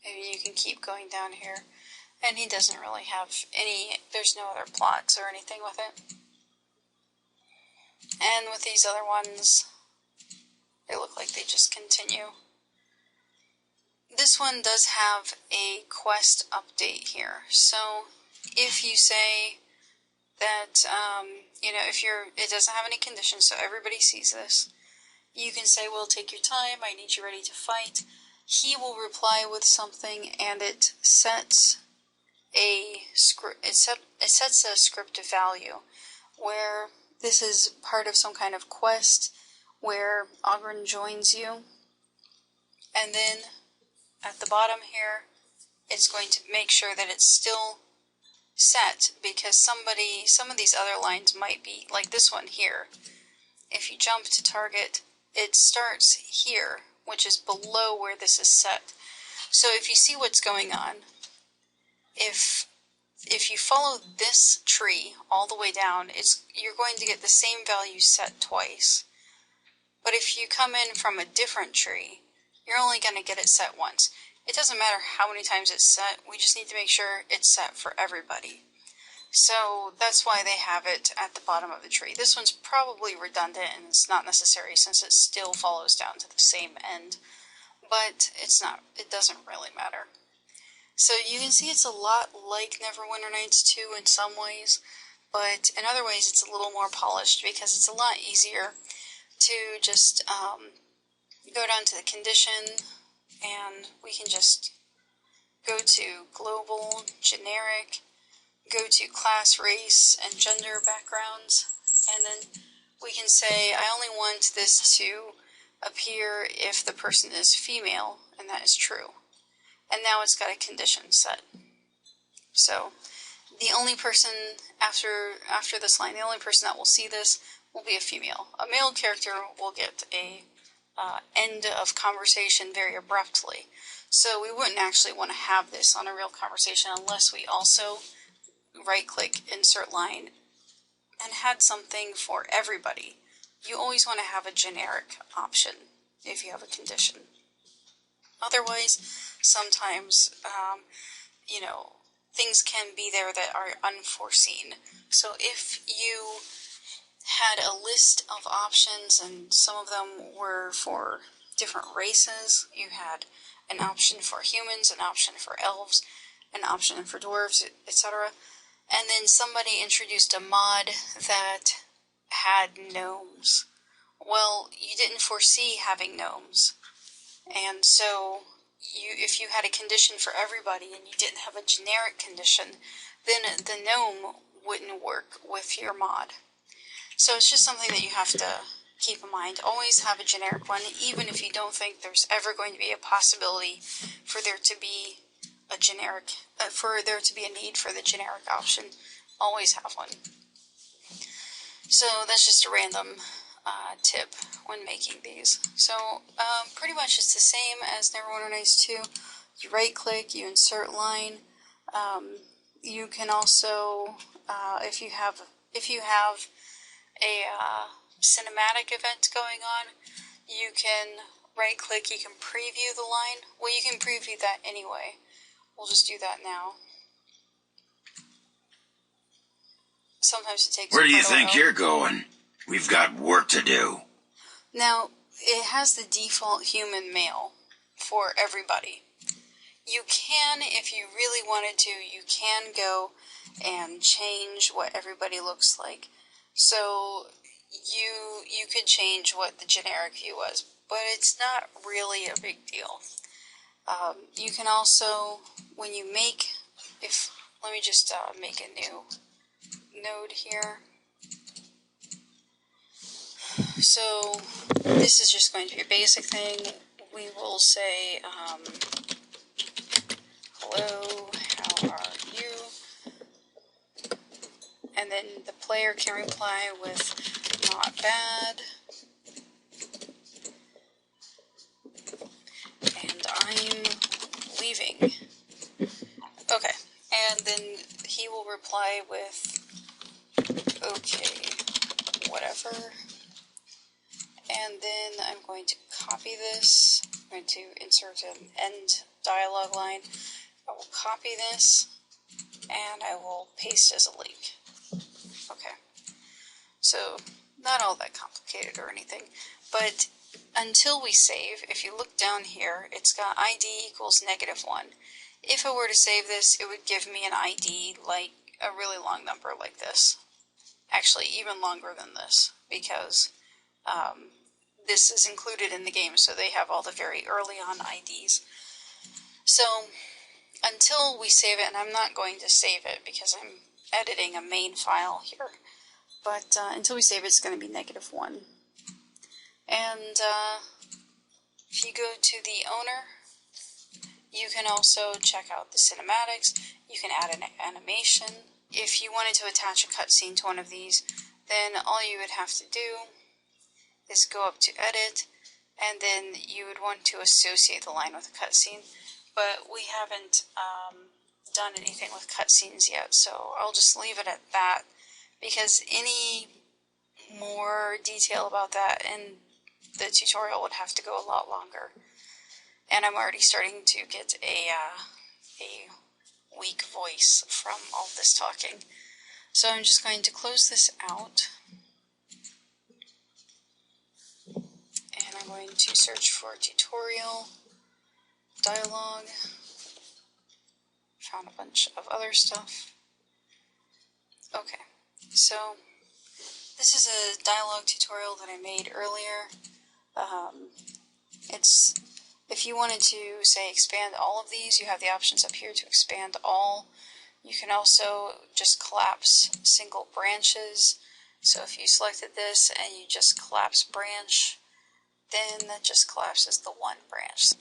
Maybe you can keep going down here. And he doesn't really have any, there's no other plots or anything with it. And with these other ones, they look like they just continue. This one does have a quest update here. So if you say that, if it doesn't have any conditions, so everybody sees this, you can say, well, take your time, I need you ready to fight. He will reply with something, and it sets a script value where this is part of some kind of quest where Ogren joins you, and then at the bottom here it's going to make sure that it's still set, because some of these other lines might be like this one here. If you jump to target, it starts here, which is below where this is set. So if you see what's going on, if you follow this tree all the way down, you're going to get the same value set twice. But if you come in from a different tree, you're only going to get it set once. It doesn't matter how many times it's set, we just need to make sure it's set for everybody. So that's why they have it at the bottom of the tree. This one's probably redundant and it's not necessary since it still follows down to the same end, but it doesn't really matter. So you can see it's a lot like Neverwinter Nights 2 in some ways, but in other ways it's a little more polished because it's a lot easier to just go down to the condition, and we can just go to global, generic, go to class, race, and gender backgrounds, and then we can say I only want this to appear if the person is female, and that is true. And now it's got a condition set. So the only person after this line, the only person that will see this will be a female. A male character will get a end of conversation very abruptly. So we wouldn't actually want to have this on a real conversation unless we also right-click Insert Line and had something for everybody. You always want to have a generic option if you have a condition. Otherwise, sometimes, things can be there that are unforeseen. So if you had a list of options and some of them were for different races, you had an option for humans, an option for elves, an option for dwarves, etc. And then somebody introduced a mod that had gnomes. Well, you didn't foresee having gnomes. And so if you had a condition for everybody and you didn't have a generic condition, then the gnome wouldn't work with your mod. So it's just something that you have to keep in mind. Always have a generic one, even if you don't think there's ever going to be a possibility for there to be a generic, a need for the generic option. Always have one. So that's just a random tip when making these. So pretty much it's the same as Neverwinter Nights 2. You right click, you insert line. You can also, if you have a cinematic event going on, you can right click, you can preview the line. Well, you can preview that anyway. We'll just do that now. Sometimes it takes. Where do you think you're going? We've got work to do. Now, it has the default human male for everybody. You can, if you really wanted to, you can go and change what everybody looks like. So you could change what the generic view was, but it's not really a big deal. You can also, when you make, let me just make a new node here. So this is just going to be a basic thing. We will say, hello, how are you? And then the player can reply with not bad. And I'm leaving. Okay, and then he will reply with okay, whatever. And then I'm going to copy this. I'm going to insert an end dialogue line. I will copy this and I will paste as a link. Okay, so not all that complicated or anything, but until we save, if you look down here, it's got ID equals -1. If I were to save this, it would give me an ID like a really long number like this. Actually, even longer than this, because this is included in the game, so they have all the very early on IDs. So until we save it, and I'm not going to save it because I'm editing a main file here, but until we save it, it's going to be -1. And if you go to the owner, you can also check out the cinematics. You can add an animation. If you wanted to attach a cutscene to one of these, then all you would have to do is go up to edit, and then you would want to associate the line with a cutscene. But we haven't done anything with cutscenes yet, so I'll just leave it at that, because any more detail about that in the tutorial would have to go a lot longer. And I'm already starting to get a weak voice from all this talking. So I'm just going to close this out. And I'm going to search for tutorial, dialogue. Found a bunch of other stuff. Okay, so this is a dialogue tutorial that I made earlier. If you wanted to, say, expand all of these, you have the options up here to expand all. You can also just collapse single branches. So if you selected this and you just collapse branch, then that just collapses the one branch.